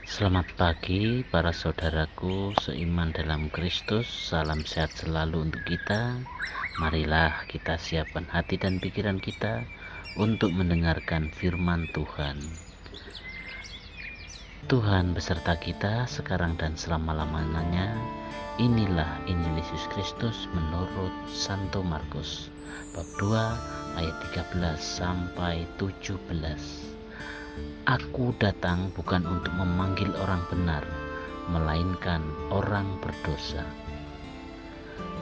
Selamat pagi para saudaraku seiman dalam Kristus. Salam sehat selalu untuk kita. Marilah kita siapkan hati dan pikiran kita untuk mendengarkan firman Tuhan. Tuhan beserta kita sekarang dan selama-lamanya. Inilah Injil Yesus Kristus menurut Santo Markus bab 2 ayat 13 sampai 17. Aku datang bukan untuk memanggil orang benar, melainkan orang berdosa.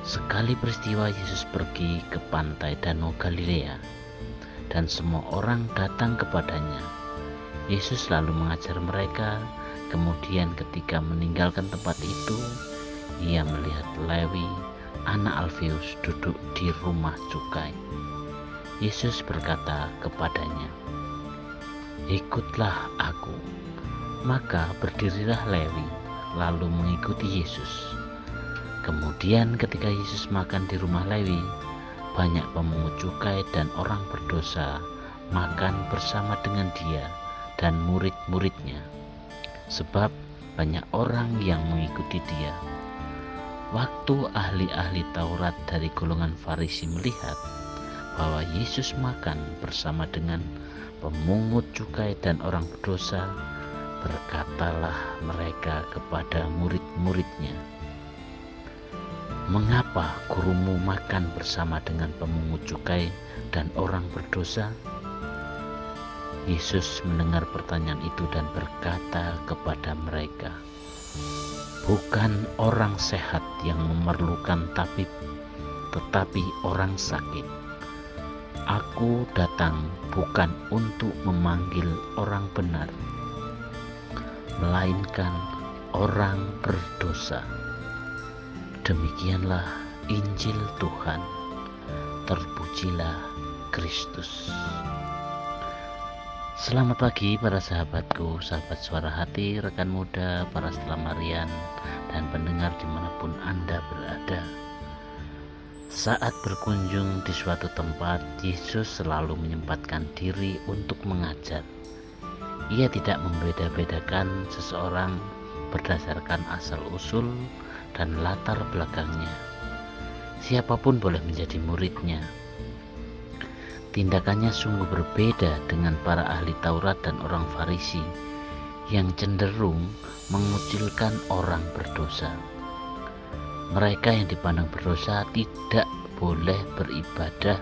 Sekali peristiwa Yesus pergi ke pantai Danau Galilea, dan semua orang datang kepadanya. Yesus lalu mengajar mereka. Kemudian ketika meninggalkan tempat itu, ia melihat Lewi, anak Alfeus, duduk di rumah cukai. Yesus berkata kepadanya, "Ikutlah aku." Maka berdirilah Lewi, lalu mengikuti Yesus. Kemudian ketika Yesus makan di rumah Lewi, banyak pemungut cukai dan orang berdosa makan bersama dengan dia dan murid-muridnya, sebab banyak orang yang mengikuti dia. Waktu ahli-ahli Taurat dari golongan Farisi melihat bahwa Yesus makan bersama dengan pemungut cukai dan orang berdosa, berkatalah mereka kepada murid-muridnya, "Mengapa gurumu makan bersama dengan pemungut cukai dan orang berdosa?" Yesus mendengar pertanyaan itu dan berkata kepada mereka, "Bukan orang sehat yang memerlukan tabib, tetapi orang sakit. Aku datang bukan untuk memanggil orang benar, melainkan orang berdosa." Demikianlah Injil Tuhan. Terpujilah Kristus. Selamat pagi para sahabatku, sahabat suara hati, rekan muda, para selamarian, dan pendengar dimanapun Anda berada. Saat berkunjung di suatu tempat, Yesus selalu menyempatkan diri untuk mengajar. Ia tidak membeda-bedakan seseorang berdasarkan asal-usul dan latar belakangnya. Siapapun boleh menjadi muridnya. Tindakannya sungguh berbeda dengan para ahli Taurat dan orang Farisi yang cenderung mengucilkan orang berdosa. Mereka yang dipandang berdosa tidak boleh beribadah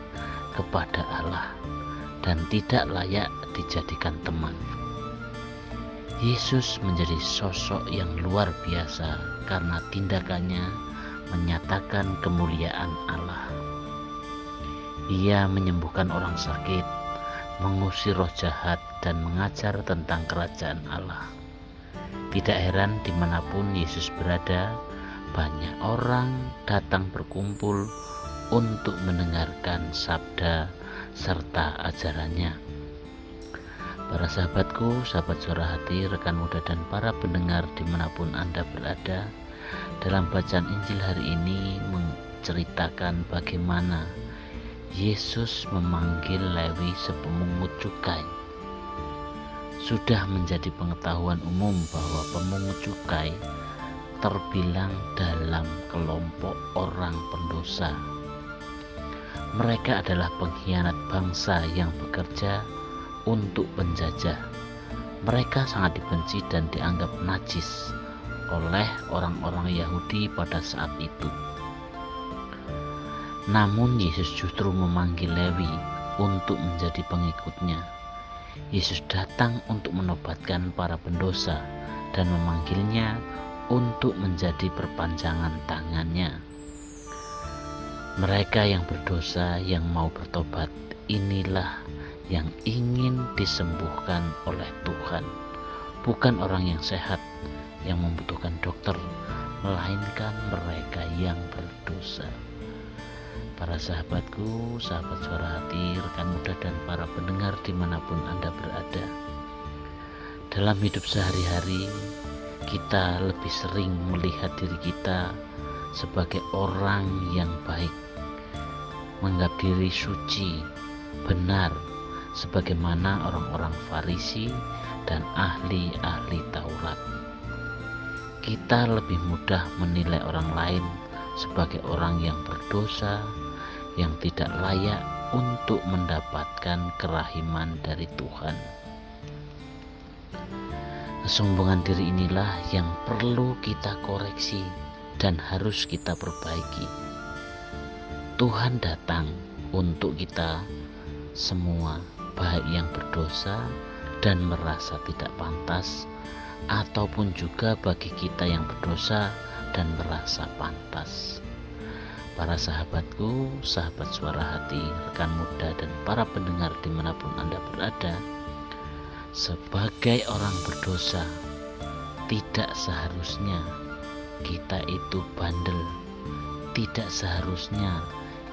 kepada Allah dan tidak layak dijadikan teman. Yesus menjadi sosok yang luar biasa karena tindakannya menyatakan kemuliaan Allah. Ia menyembuhkan orang sakit, mengusir roh jahat, dan mengajar tentang kerajaan Allah. Tidak heran dimanapun Yesus berada, banyak orang datang berkumpul untuk mendengarkan sabda serta ajarannya. Para sahabatku, sahabat suara hati, rekan muda, dan para pendengar dimanapun Anda berada, dalam bacaan Injil hari ini menceritakan bagaimana Yesus memanggil Lewi sepemungut cukai. Sudah menjadi pengetahuan umum bahwa pemungut cukai terbilang dalam kelompok orang pendosa. Mereka adalah pengkhianat bangsa yang bekerja untuk penjajah. Mereka sangat dibenci dan dianggap najis oleh orang-orang Yahudi pada saat itu. Namun Yesus justru memanggil Lewi untuk menjadi pengikutnya. Yesus datang untuk menobatkan para pendosa dan memanggilnya untuk menjadi perpanjangan tangannya. Mereka yang berdosa yang mau bertobat, inilah yang ingin disembuhkan oleh Tuhan. Bukan orang yang sehat yang membutuhkan dokter, melainkan mereka yang berdosa. Para sahabatku, sahabat suara hati, rekan muda, dan para pendengar dimanapun Anda berada, dalam hidup sehari-hari kita lebih sering melihat diri kita sebagai orang yang baik, menganggap diri suci, benar, sebagaimana orang-orang Farisi dan ahli-ahli Taurat. kita lebih mudah menilai orang lain sebagai orang yang berdosa, yang tidak layak untuk mendapatkan kerahiman dari Tuhan. Kesombongan diri inilah yang perlu kita koreksi dan harus kita perbaiki. Tuhan datang untuk kita semua, baik yang berdosa dan merasa tidak pantas, ataupun juga bagi kita yang berdosa dan merasa pantas. Para sahabatku, sahabat Suara Hati, rekan muda dan para pendengar dimanapun Anda berada, sebagai orang berdosa, tidak seharusnya kita itu bandel, tidak seharusnya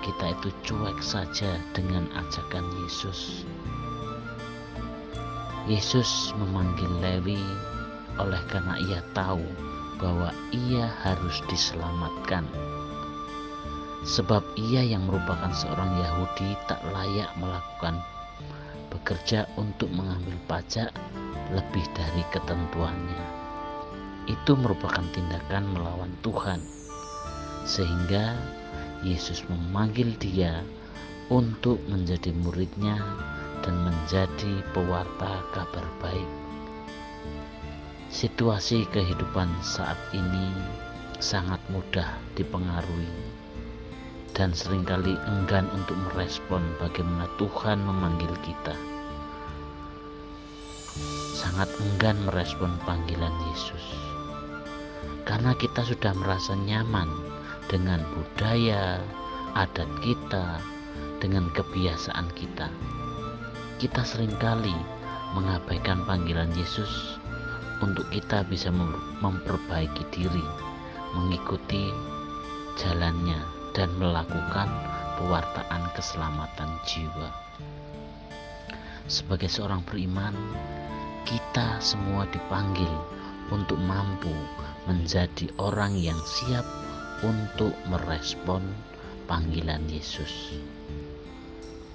kita itu cuek saja dengan ajakan Yesus. Yesus memanggil Lewi oleh karena ia tahu bahwa ia harus diselamatkan. Sebab ia yang merupakan seorang Yahudi tak layak melakukan bekerja untuk mengambil pajak lebih dari ketentuannya. Itu merupakan tindakan melawan Tuhan. Sehingga Yesus memanggil dia untuk menjadi muridnya dan menjadi pewarta kabar baik. Situasi kehidupan saat ini sangat mudah dipengaruhi dan seringkali enggan untuk merespon bagaimana Tuhan memanggil kita. Sangat enggan merespon panggilan Yesus karena kita sudah merasa nyaman dengan budaya, adat kita, dengan kebiasaan kita. Kita seringkali mengabaikan panggilan Yesus untuk kita bisa memperbaiki diri, mengikuti jalannya, dan melakukan pewartaan keselamatan jiwa. Sebagai seorang beriman, kita semua dipanggil untuk mampu menjadi orang yang siap untuk merespon panggilan Yesus.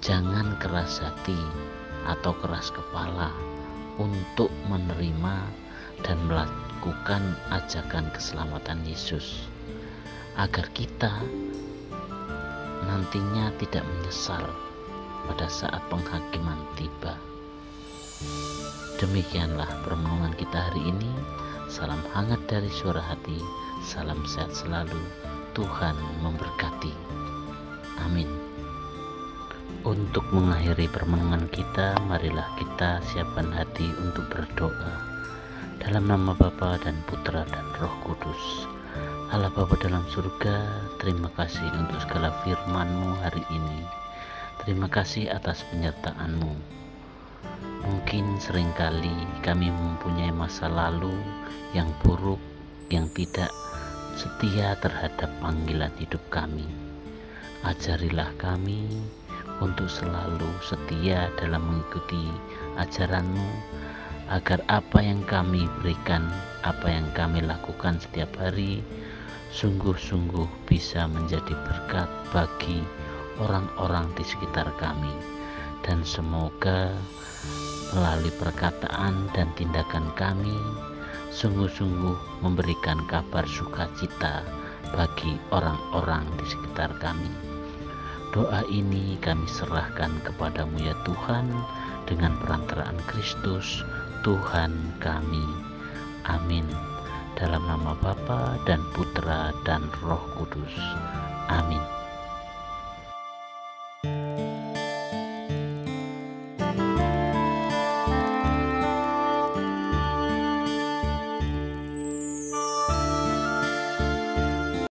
Jangan keras hati atau keras kepala untuk menerima dan melakukan ajakan keselamatan Yesus, agar kita nantinya tidak menyesal pada saat penghakiman tiba. Demikianlah permenungan kita hari ini. Salam hangat dari Suara Hati. Salam sehat selalu, Tuhan memberkati. Amin. Untuk mengakhiri permenungan kita, marilah kita siapkan hati untuk berdoa. Dalam nama Bapa dan Putra dan Roh Kudus. Allah Bapa dalam surga, terima kasih untuk segala firman-Mu hari ini. Terima kasih atas penyertaan-Mu. Mungkin seringkali kami mempunyai masa lalu yang buruk, yang tidak setia terhadap panggilan hidup kami. Ajarilah kami untuk selalu setia dalam mengikuti ajaran-Mu, agar apa yang kami berikan, apa yang kami lakukan setiap hari sungguh-sungguh bisa menjadi berkat bagi orang-orang di sekitar kami. Dan semoga melalui perkataan dan tindakan kami sungguh-sungguh memberikan kabar sukacita bagi orang-orang di sekitar kami. Doa ini kami serahkan kepadamu ya Tuhan, dengan perantaraan Kristus Tuhan kami. Amin. Dalam nama Bapa dan Putra dan Roh Kudus. Amin.